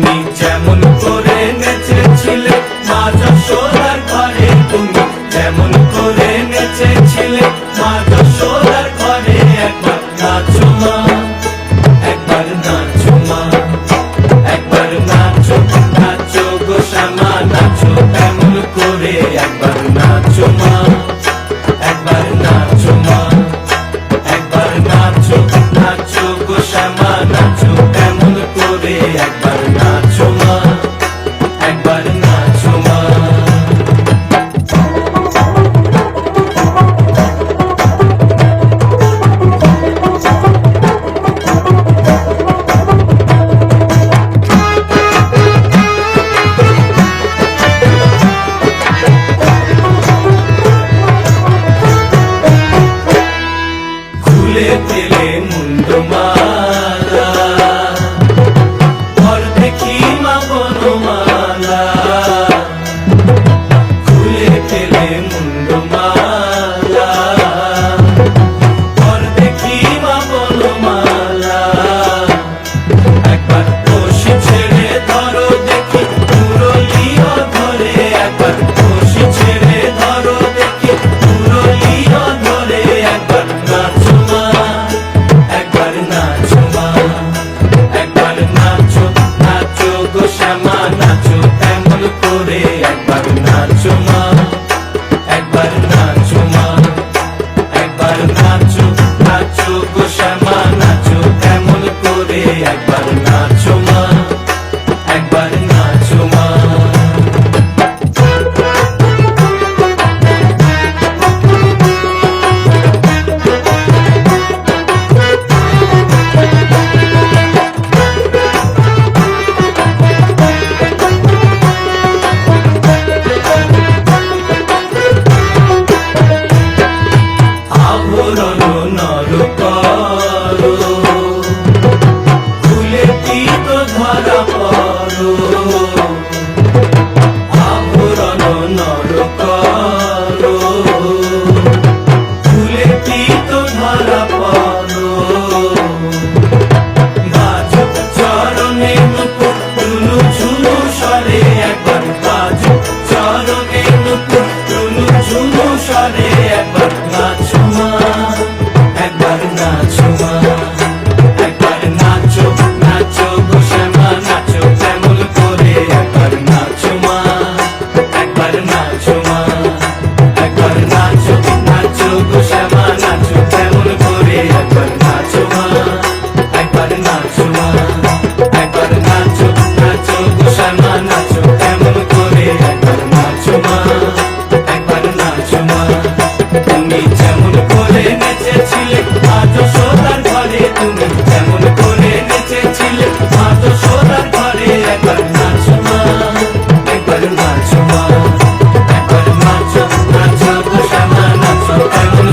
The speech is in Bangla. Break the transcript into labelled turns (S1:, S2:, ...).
S1: তুমি যেমন করে নেচেছিলে মা যশোদার ঘরে, তুমি যেমন করে নেচেছিলে মা যশোদার ঘরে, একবার নাচো মা, একবার নাচো মা, একবার নাচো, নাচো গো শ্যামা নাচো তেমন করে, একবার নাচো মা, একবার নাচো মা, একবার নাচো, নাচো গো শ্যামা নাচো তেমন করে, একবার নাচো মা, একবার নাচো মা। খুলে দিলে মুন্ডমালা, ঘর দেখি মা বনমালা, খুলে দিলে মুন্ডমালা, ঘর দেখি মা বনমালা, একবার বসি ছেড়ে ধরো দেখি মুরলিও ধরে, একবার বসি ছেড়ে ধরো দেখি মুরলিও ধরে, একবার নাচো মা, একবার নাচো মা, একবার নাচো, নাচো গো শ্যামা নাচো তেমন করে, একবার নাচো মা, একবার নাচো মা, একবার নাচো, নাচো গো শ্যামা নাচো তেমন করে, একবার নাচো মা, একবার নাচো মা। আভরণ নর করো, খুলে দিত ধরা পড়ো, আভরণ নর করো, খুলে দিত ধরা পড়ো, বাজো চরণে নুপুর ঝুনু ঝুনু স্বরে, একবার বাজো চরণে নুপুর ঝুনু ঝুনু স্বরে, একবার নাচো মা, একবার নাচো মা, একবার নাচো, নাচো গো শ্যামা নাচো তেমন করে, একবার নাচো মা, একবার নাচো মা, একবার নাচো, নাচো গো শ্যামা নাচো তেমন করে, একবার নাচো মা, একবার নাচো মা, একবার নাচো, নাচো গো শ্যামা নাচো তেমন করে, একবার নাচো মা, একবার নাচো মা। তুমি যেমন করে নেচেছিলে মা যশোদার ঘরে, তুমি যেমন করে নেচেছিলে মা যশোদার ঘরে, একবার নাচো মা, একবার নাচো মা, একবার নাচো, নাচো গো শ্যামা নাচো তেমন